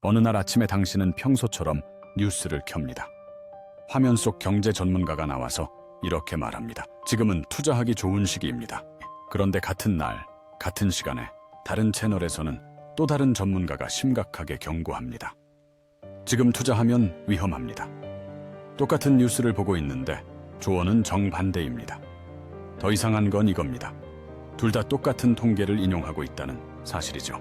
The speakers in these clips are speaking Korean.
어느 날 아침에 당신은 평소처럼 뉴스를 켭니다. 화면 속 경제 전문가가 나와서 이렇게 말합니다. 지금은 투자하기 좋은 시기입니다. 그런데 같은 날, 같은 시간에 다른 채널에서는 또 다른 전문가가 심각하게 경고합니다. 지금 투자하면 위험합니다. 똑같은 뉴스를 보고 있는데 조언은 정반대입니다. 더 이상한 건 이겁니다. 둘 다 똑같은 통계를 인용하고 있다는 사실이죠.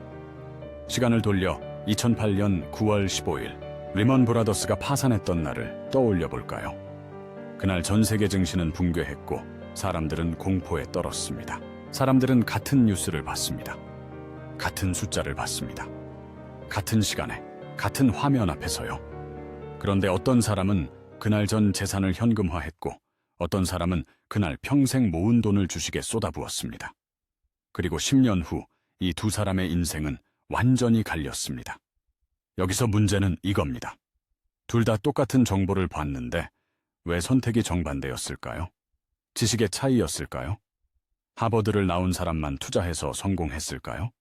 시간을 돌려 2008년 9월 15일 리먼 브라더스가 파산했던 날을 떠올려 볼까요? 그날 전 세계 증시는 붕괴했고 사람들은 공포에 떨었습니다. 사람들은 같은 뉴스를 봤습니다. 같은 숫자를 봤습니다. 같은 시간에, 같은 화면 앞에서요. 그런데 어떤 사람은 그날 전 재산을 현금화했고 어떤 사람은 그날 평생 모은 돈을 주식에 쏟아부었습니다. 그리고 10년 후 이 두 사람의 인생은 완전히 갈렸습니다. 여기서 문제는 이겁니다. 둘 다 똑같은 정보를 봤는데 왜 선택이 정반대였을까요? 지식의 차이였을까요? 하버드를 나온 사람만 투자해서 성공했을까요?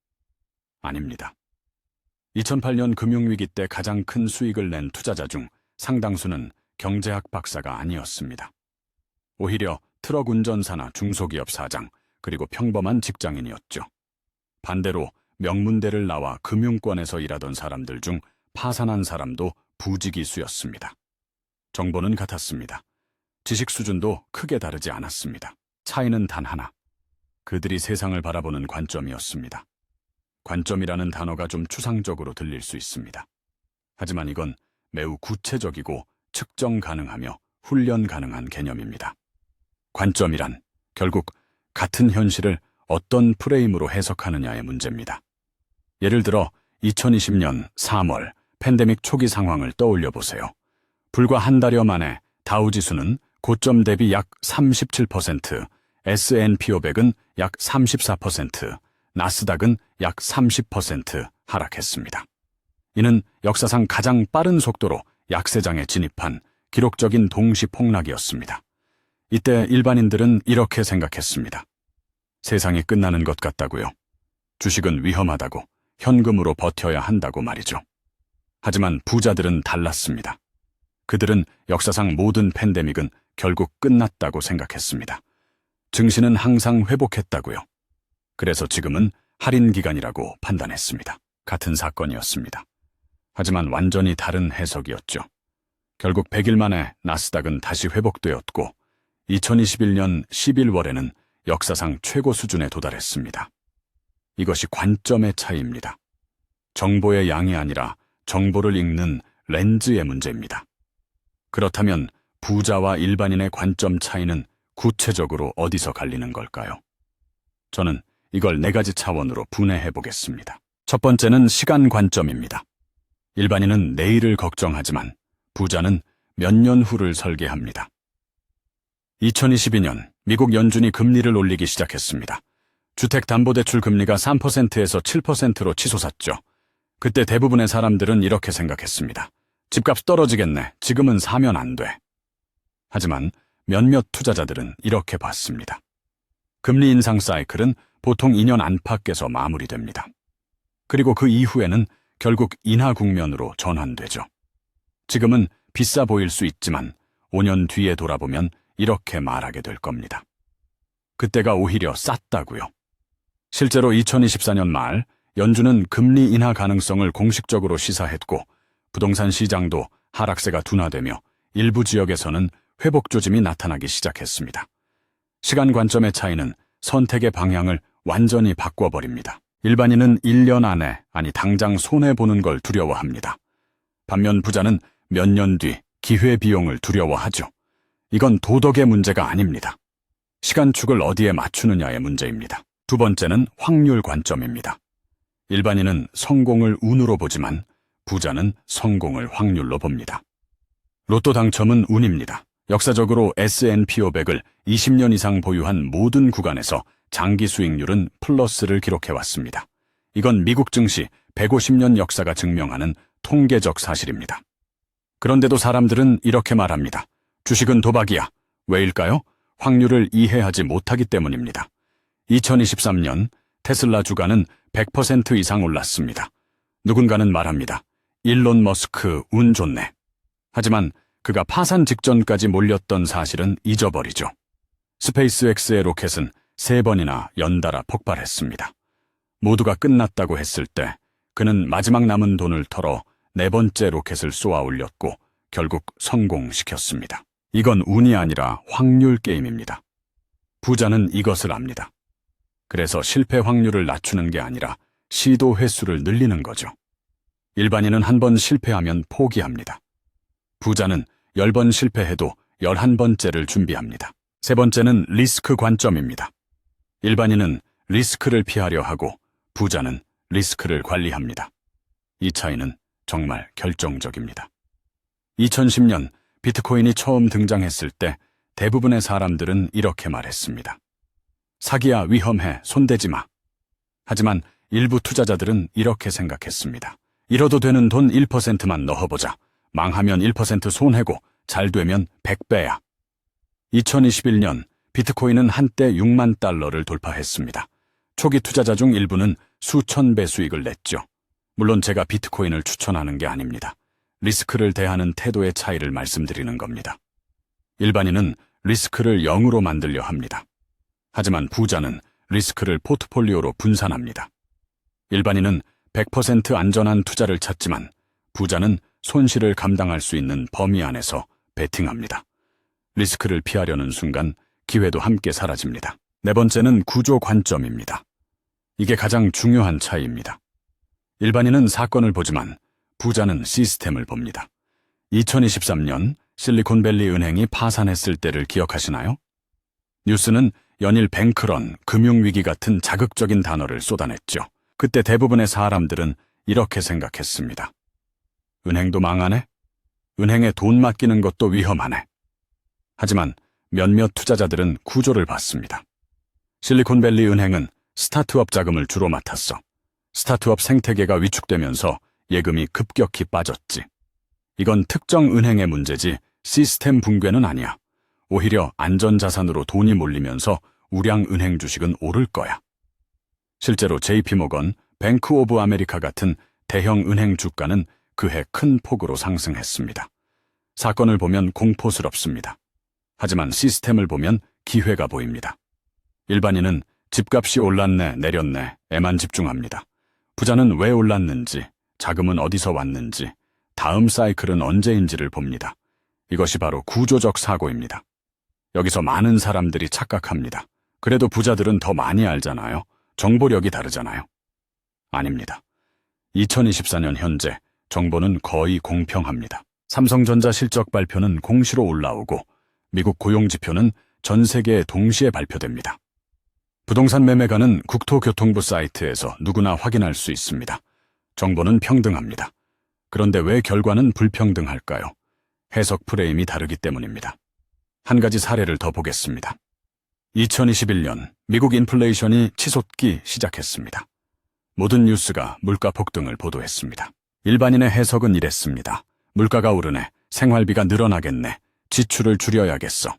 아닙니다. 2008년 금융위기 때 가장 큰 수익을 낸 투자자 중 상당수는 경제학 박사가 아니었습니다. 오히려 트럭 운전사나 중소기업 사장, 그리고 평범한 직장인이었죠. 반대로 명문대를 나와 금융권에서 일하던 사람들 중 파산한 사람도 부지기수였습니다. 정보는 같았습니다. 지식 수준도 크게 다르지 않았습니다. 차이는 단 하나. 그들이 세상을 바라보는 관점이었습니다. 관점이라는 단어가 좀 추상적으로 들릴 수 있습니다. 하지만 이건 매우 구체적이고 측정 가능하며 훈련 가능한 개념입니다. 관점이란 결국 같은 현실을 어떤 프레임으로 해석하느냐의 문제입니다. 예를 들어 2020년 3월 팬데믹 초기 상황을 떠올려 보세요. 불과 한 달여 만에 다우지수는 고점 대비 약 37%, S&P 500은 약 34%, 나스닥은 약 30% 하락했습니다. 이는 역사상 가장 빠른 속도로 약세장에 진입한 기록적인 동시 폭락이었습니다. 이때 일반인들은 이렇게 생각했습니다. 세상이 끝나는 것 같다고요. 주식은 위험하다고, 현금으로 버텨야 한다고 말이죠. 하지만 부자들은 달랐습니다. 그들은 역사상 모든 팬데믹은 결국 끝났다고 생각했습니다. 증시는 항상 회복했다고요. 그래서 지금은 할인 기간이라고 판단했습니다. 같은 사건이었습니다. 하지만 완전히 다른 해석이었죠. 결국 100일 만에 나스닥은 다시 회복되었고 2021년 11월에는 역사상 최고 수준에 도달했습니다. 이것이 관점의 차이입니다. 정보의 양이 아니라 정보를 읽는 렌즈의 문제입니다. 그렇다면 부자와 일반인의 관점 차이는 구체적으로 어디서 갈리는 걸까요? 저는 이걸 4가지 차원으로 분해해 보겠습니다. 첫 번째는 시간 관점입니다. 일반인은 내일을 걱정하지만 부자는 몇 년 후를 설계합니다. 2022년 미국 연준이 금리를 올리기 시작했습니다. 주택담보대출 금리가 3%에서 7%로 치솟았죠. 그때 대부분의 사람들은 이렇게 생각했습니다. 집값 떨어지겠네. 지금은 사면 안 돼. 하지만 몇몇 투자자들은 이렇게 봤습니다. 금리 인상 사이클은 보통 2년 안팎에서 마무리됩니다. 그리고 그 이후에는 결국 인하 국면으로 전환되죠. 지금은 비싸 보일 수 있지만 5년 뒤에 돌아보면 이렇게 말하게 될 겁니다. 그때가 오히려 쌌다고요. 실제로 2024년 말 연준은 금리 인하 가능성을 공식적으로 시사했고 부동산 시장도 하락세가 둔화되며 일부 지역에서는 회복 조짐이 나타나기 시작했습니다. 시간 관점의 차이는 선택의 방향을 완전히 바꿔버립니다. 일반인은 1년 안에, 아니 당장 손해보는 걸 두려워합니다. 반면 부자는 몇 년 뒤 기회비용을 두려워하죠. 이건 도덕의 문제가 아닙니다. 시간축을 어디에 맞추느냐의 문제입니다. 두 번째는 확률 관점입니다. 일반인은 성공을 운으로 보지만 부자는 성공을 확률로 봅니다. 로또 당첨은 운입니다. 역사적으로 S&P 500을 20년 이상 보유한 모든 구간에서 장기 수익률은 플러스를 기록해왔습니다. 이건 미국 증시 150년 역사가 증명하는 통계적 사실입니다. 그런데도 사람들은 이렇게 말합니다. 주식은 도박이야. 왜일까요? 확률을 이해하지 못하기 때문입니다. 2023년 테슬라 주가는 100% 이상 올랐습니다. 누군가는 말합니다. 일론 머스크 운 좋네. 하지만 그가 파산 직전까지 몰렸던 사실은 잊어버리죠. 스페이스X의 로켓은 3번이나 연달아 폭발했습니다. 모두가 끝났다고 했을 때 그는 마지막 남은 돈을 털어 4번째 로켓을 쏘아 올렸고 결국 성공시켰습니다. 이건 운이 아니라 확률 게임입니다. 부자는 이것을 압니다. 그래서 실패 확률을 낮추는 게 아니라 시도 횟수를 늘리는 거죠. 일반인은 한 번 실패하면 포기합니다. 부자는 10번 실패해도 11번째를 준비합니다. 3번째는 리스크 관점입니다. 일반인은 리스크를 피하려 하고 부자는 리스크를 관리합니다. 이 차이는 정말 결정적입니다. 2010년 비트코인이 처음 등장했을 때 대부분의 사람들은 이렇게 말했습니다. 사기야, 위험해, 손대지 마. 하지만 일부 투자자들은 이렇게 생각했습니다. 잃어도 되는 돈 1%만 넣어보자. 망하면 1% 손해고 잘 되면 100배야. 2021년 비트코인은 한때 6만 달러를 돌파했습니다. 초기 투자자 중 일부는 수천 배 수익을 냈죠. 물론 제가 비트코인을 추천하는 게 아닙니다. 리스크를 대하는 태도의 차이를 말씀드리는 겁니다. 일반인은 리스크를 0으로 만들려 합니다. 하지만 부자는 리스크를 포트폴리오로 분산합니다. 일반인은 100% 안전한 투자를 찾지만 부자는 손실을 감당할 수 있는 범위 안에서 베팅합니다. 리스크를 피하려는 순간 기회도 함께 사라집니다. 4번째는 구조 관점입니다. 이게 가장 중요한 차이입니다. 일반인은 사건을 보지만 부자는 시스템을 봅니다. 2023년 실리콘밸리 은행이 파산했을 때를 기억하시나요? 뉴스는 연일 뱅크런, 금융위기 같은 자극적인 단어를 쏟아냈죠. 그때 대부분의 사람들은 이렇게 생각했습니다. 은행도 망하네? 은행에 돈 맡기는 것도 위험하네. 하지만 몇몇 투자자들은 구조를 봤습니다. 실리콘밸리 은행은 스타트업 자금을 주로 맡았어. 스타트업 생태계가 위축되면서 예금이 급격히 빠졌지. 이건 특정 은행의 문제지 시스템 붕괴는 아니야. 오히려 안전자산으로 돈이 몰리면서 우량 은행 주식은 오를 거야. 실제로 JP모건, 뱅크 오브 아메리카 같은 대형 은행 주가는 그해 큰 폭으로 상승했습니다. 사건을 보면 공포스럽습니다. 하지만 시스템을 보면 기회가 보입니다. 일반인은 집값이 올랐네, 내렸네, 에만 집중합니다. 부자는 왜 올랐는지, 자금은 어디서 왔는지, 다음 사이클은 언제인지를 봅니다. 이것이 바로 구조적 사고입니다. 여기서 많은 사람들이 착각합니다. 그래도 부자들은 더 많이 알잖아요. 정보력이 다르잖아요. 아닙니다. 2024년 현재 정보는 거의 공평합니다. 삼성전자 실적 발표는 공시로 올라오고 미국 고용지표는 전 세계에 동시에 발표됩니다. 부동산 매매가는 국토교통부 사이트에서 누구나 확인할 수 있습니다. 정보는 평등합니다. 그런데 왜 결과는 불평등할까요? 해석 프레임이 다르기 때문입니다. 한 가지 사례를 더 보겠습니다. 2021년 미국 인플레이션이 치솟기 시작했습니다. 모든 뉴스가 물가 폭등을 보도했습니다. 일반인의 해석은 이랬습니다. 물가가 오르네, 생활비가 늘어나겠네, 지출을 줄여야겠어.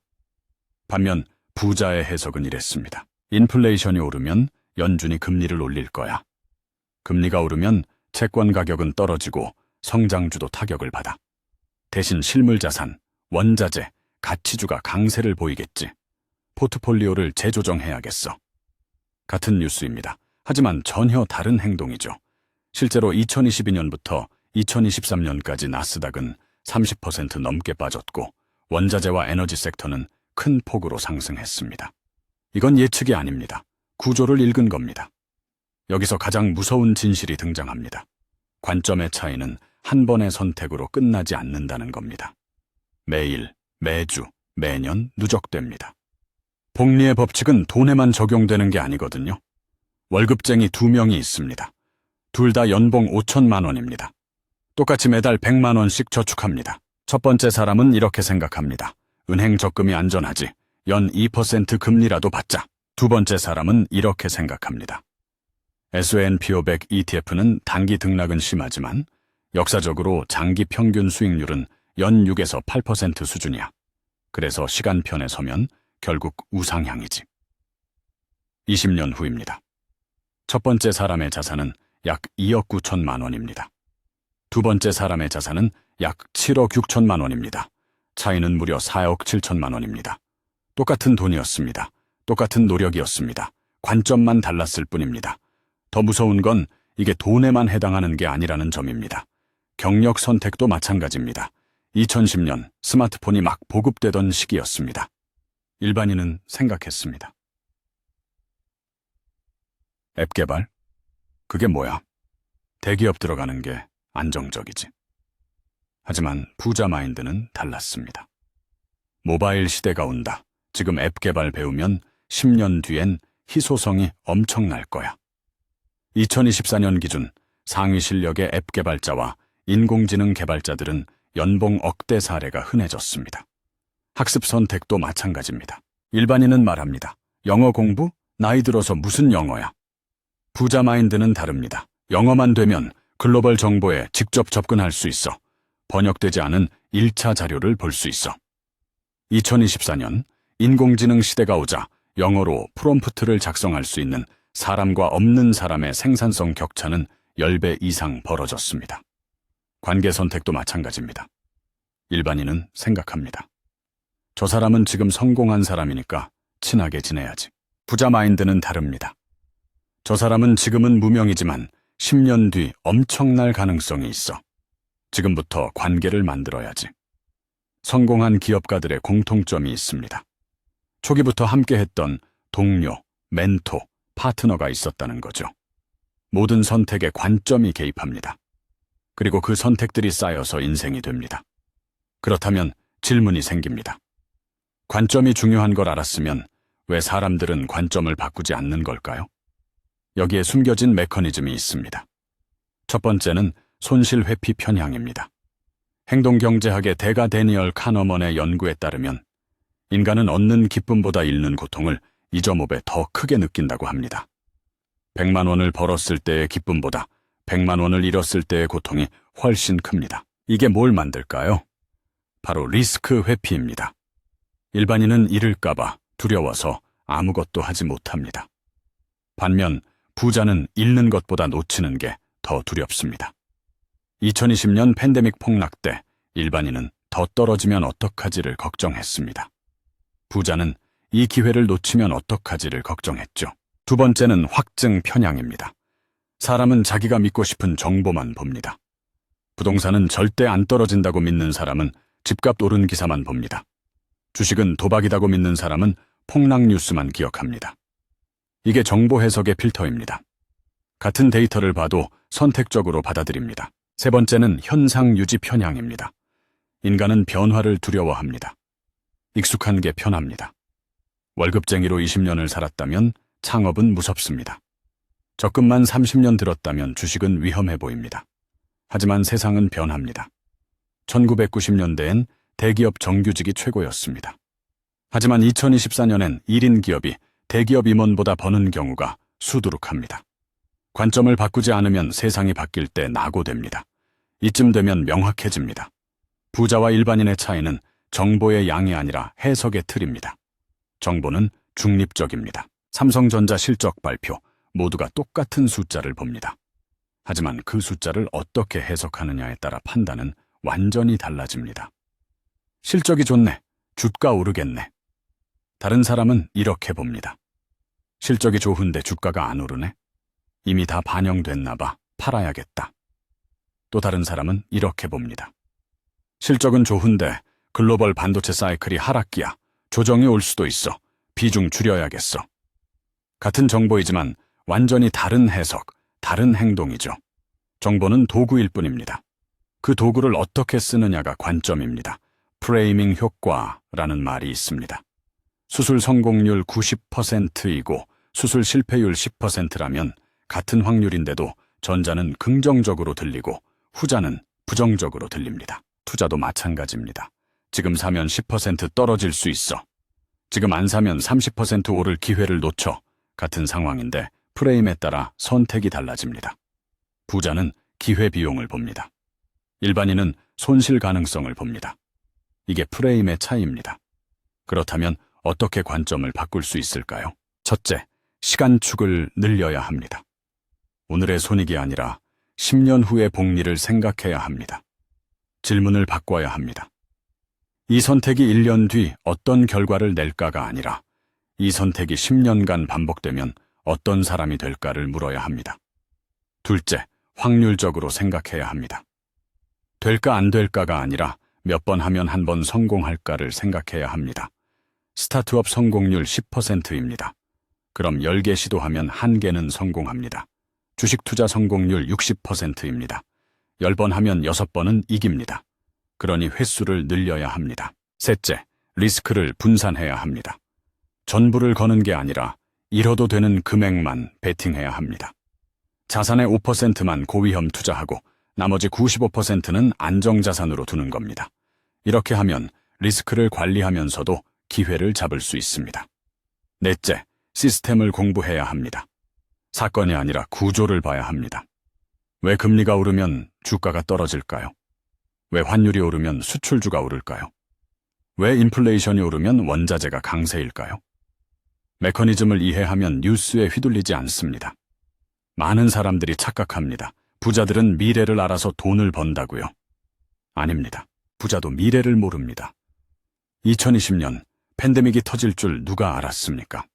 반면 부자의 해석은 이랬습니다. 인플레이션이 오르면 연준이 금리를 올릴 거야. 금리가 오르면 채권 가격은 떨어지고 성장주도 타격을 받아. 대신 실물자산, 원자재, 가치주가 강세를 보이겠지. 포트폴리오를 재조정해야겠어. 같은 뉴스입니다. 하지만 전혀 다른 행동이죠. 실제로 2022년부터 2023년까지 나스닥은 30% 넘게 빠졌고 원자재와 에너지 섹터는 큰 폭으로 상승했습니다. 이건 예측이 아닙니다. 구조를 읽은 겁니다. 여기서 가장 무서운 진실이 등장합니다. 관점의 차이는 한 번의 선택으로 끝나지 않는다는 겁니다. 매일, 매주, 매년 누적됩니다. 복리의 법칙은 돈에만 적용되는 게 아니거든요. 월급쟁이 2명이 있습니다. 둘 다 연봉 5천만 원입니다. 똑같이 매달 100만 원씩 저축합니다. 첫 번째 사람은 이렇게 생각합니다. 은행 적금이 안전하지. 연 2% 금리라도 받자. 두 번째 사람은 이렇게 생각합니다. S&P 500 ETF는 단기 등락은 심하지만 역사적으로 장기 평균 수익률은 연 6에서 8% 수준이야. 그래서 시간편에 서면 결국 우상향이지. 20년 후입니다. 첫 번째 사람의 자산은 약 2억 9천만 원입니다. 두 번째 사람의 자산은 약 7억 6천만 원입니다. 차이는 무려 4억 7천만 원입니다. 똑같은 돈이었습니다. 똑같은 노력이었습니다. 관점만 달랐을 뿐입니다. 더 무서운 건 이게 돈에만 해당하는 게 아니라는 점입니다. 경력 선택도 마찬가지입니다. 2010년 스마트폰이 막 보급되던 시기였습니다. 일반인은 생각했습니다. 앱 개발? 그게 뭐야? 대기업 들어가는 게 안정적이지. 하지만 부자 마인드는 달랐습니다. 모바일 시대가 온다. 지금 앱 개발 배우면 10년 뒤엔 희소성이 엄청날 거야. 2024년 기준 상위 실력의 앱 개발자와 인공지능 개발자들은 연봉 억대 사례가 흔해졌습니다. 학습 선택도 마찬가지입니다. 일반인은 말합니다. 영어 공부? 나이 들어서 무슨 영어야? 부자 마인드는 다릅니다. 영어만 되면 글로벌 정보에 직접 접근할 수 있어. 번역되지 않은 1차 자료를 볼 수 있어. 2024년 인공지능 시대가 오자 영어로 프롬프트를 작성할 수 있는 사람과 없는 사람의 생산성 격차는 10배 이상 벌어졌습니다. 관계 선택도 마찬가지입니다. 일반인은 생각합니다. 저 사람은 지금 성공한 사람이니까 친하게 지내야지. 부자 마인드는 다릅니다. 저 사람은 지금은 무명이지만 10년 뒤 엄청날 가능성이 있어. 지금부터 관계를 만들어야지. 성공한 기업가들의 공통점이 있습니다. 초기부터 함께했던 동료, 멘토, 파트너가 있었다는 거죠. 모든 선택에 관점이 개입합니다. 그리고 그 선택들이 쌓여서 인생이 됩니다. 그렇다면 질문이 생깁니다. 관점이 중요한 걸 알았으면 왜 사람들은 관점을 바꾸지 않는 걸까요? 여기에 숨겨진 메커니즘이 있습니다. 첫 번째는 손실 회피 편향입니다. 행동경제학의 대가 데니얼 카너먼의 연구에 따르면 인간은 얻는 기쁨보다 잃는 고통을 2.5배 더 크게 느낀다고 합니다. 100만 원을 벌었을 때의 기쁨보다 100만 원을 잃었을 때의 고통이 훨씬 큽니다. 이게 뭘 만들까요? 바로 리스크 회피입니다. 일반인은 잃을까봐 두려워서 아무것도 하지 못합니다. 반면 부자는 잃는 것보다 놓치는 게 더 두렵습니다. 2020년 팬데믹 폭락 때 일반인은 더 떨어지면 어떡하지를 걱정했습니다. 부자는 이 기회를 놓치면 어떡하지를 걱정했죠. 두 번째는 확증 편향입니다. 사람은 자기가 믿고 싶은 정보만 봅니다. 부동산은 절대 안 떨어진다고 믿는 사람은 집값 오른 기사만 봅니다. 주식은 도박이라고 믿는 사람은 폭락 뉴스만 기억합니다. 이게 정보 해석의 필터입니다. 같은 데이터를 봐도 선택적으로 받아들입니다. 세 번째는 현상 유지 편향입니다. 인간은 변화를 두려워합니다. 익숙한 게 편합니다. 월급쟁이로 20년을 살았다면 창업은 무섭습니다. 적금만 30년 들었다면 주식은 위험해 보입니다. 하지만 세상은 변합니다. 1990년대엔 대기업 정규직이 최고였습니다. 하지만 2024년엔 1인 기업이 대기업 임원보다 버는 경우가 수두룩합니다. 관점을 바꾸지 않으면 세상이 바뀔 때 낙오됩니다. 이쯤 되면 명확해집니다. 부자와 일반인의 차이는 정보의 양이 아니라 해석의 틀입니다. 정보는 중립적입니다. 삼성전자 실적 발표, 모두가 똑같은 숫자를 봅니다. 하지만 그 숫자를 어떻게 해석하느냐에 따라 판단은 완전히 달라집니다. 실적이 좋네. 주가 오르겠네. 다른 사람은 이렇게 봅니다. 실적이 좋은데 주가가 안 오르네. 이미 다 반영됐나 봐. 팔아야겠다. 또 다른 사람은 이렇게 봅니다. 실적은 좋은데 글로벌 반도체 사이클이 하락기야. 조정이 올 수도 있어. 비중 줄여야겠어. 같은 정보이지만 완전히 다른 해석, 다른 행동이죠. 정보는 도구일 뿐입니다. 그 도구를 어떻게 쓰느냐가 관점입니다. 프레이밍 효과라는 말이 있습니다. 수술 성공률 90%이고 수술 실패율 10%라면 같은 확률인데도 전자는 긍정적으로 들리고 후자는 부정적으로 들립니다. 투자도 마찬가지입니다. 지금 사면 10% 떨어질 수 있어. 지금 안 사면 30% 오를 기회를 놓쳐. 같은 상황인데 프레임에 따라 선택이 달라집니다. 부자는 기회비용을 봅니다. 일반인은 손실 가능성을 봅니다. 이게 프레임의 차이입니다. 그렇다면 어떻게 관점을 바꿀 수 있을까요? 첫째, 시간축을 늘려야 합니다. 오늘의 손익이 아니라 10년 후의 복리를 생각해야 합니다. 질문을 바꿔야 합니다. 이 선택이 1년 뒤 어떤 결과를 낼까가 아니라 이 선택이 10년간 반복되면 어떤 사람이 될까를 물어야 합니다. 둘째, 확률적으로 생각해야 합니다. 될까 안 될까가 아니라 몇 번 하면 한 번 성공할까를 생각해야 합니다. 스타트업 성공률 10%입니다. 그럼 10개 시도하면 1개는 성공합니다. 주식 투자 성공률 60%입니다. 10번 하면 6번은 이깁니다. 그러니 횟수를 늘려야 합니다. 셋째, 리스크를 분산해야 합니다. 전부를 거는 게 아니라 잃어도 되는 금액만 베팅해야 합니다. 자산의 5%만 고위험 투자하고 나머지 95%는 안정자산으로 두는 겁니다. 이렇게 하면 리스크를 관리하면서도 기회를 잡을 수 있습니다. 넷째, 시스템을 공부해야 합니다. 사건이 아니라 구조를 봐야 합니다. 왜 금리가 오르면 주가가 떨어질까요? 왜 환율이 오르면 수출주가 오를까요? 왜 인플레이션이 오르면 원자재가 강세일까요? 메커니즘을 이해하면 뉴스에 휘둘리지 않습니다. 많은 사람들이 착각합니다. 부자들은 미래를 알아서 돈을 번다고요. 아닙니다. 부자도 미래를 모릅니다. 2020년 팬데믹이 터질 줄 누가 알았습니까?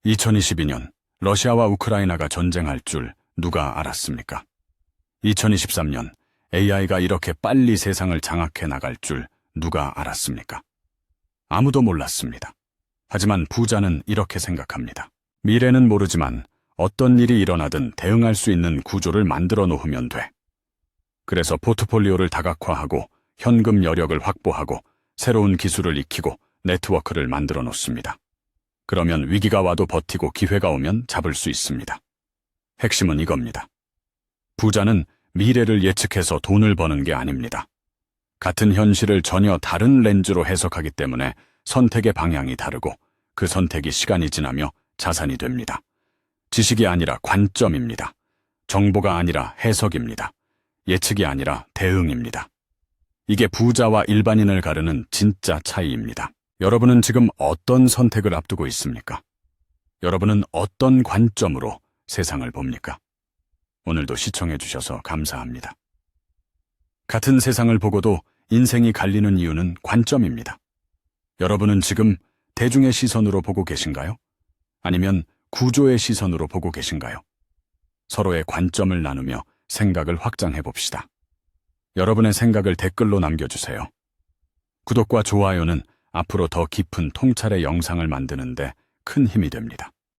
2022년 러시아와 우크라이나가 전쟁할 줄 누가 알았습니까? 2023년 AI가 이렇게 빨리 세상을 장악해 나갈 줄 누가 알았습니까? 아무도 몰랐습니다. 하지만 부자는 이렇게 생각합니다. 미래는 모르지만 어떤 일이 일어나든 대응할 수 있는 구조를 만들어 놓으면 돼. 그래서 포트폴리오를 다각화하고 현금 여력을 확보하고 새로운 기술을 익히고 네트워크를 만들어 놓습니다. 그러면 위기가 와도 버티고 기회가 오면 잡을 수 있습니다. 핵심은 이겁니다. 부자는 미래를 예측해서 돈을 버는 게 아닙니다. 같은 현실을 전혀 다른 렌즈로 해석하기 때문에 선택의 방향이 다르고 그 선택이 시간이 지나며 자산이 됩니다. 지식이 아니라 관점입니다. 정보가 아니라 해석입니다. 예측이 아니라 대응입니다. 이게 부자와 일반인을 가르는 진짜 차이입니다. 여러분은 지금 어떤 선택을 앞두고 있습니까? 여러분은 어떤 관점으로 세상을 봅니까? 오늘도 시청해 주셔서 감사합니다. 같은 세상을 보고도 인생이 갈리는 이유는 관점입니다. 여러분은 지금 대중의 시선으로 보고 계신가요? 아니면 구조의 시선으로 보고 계신가요? 서로의 관점을 나누며 생각을 확장해 봅시다. 여러분의 생각을 댓글로 남겨주세요. 구독과 좋아요는 앞으로 더 깊은 통찰의 영상을 만드는데 큰 힘이 됩니다.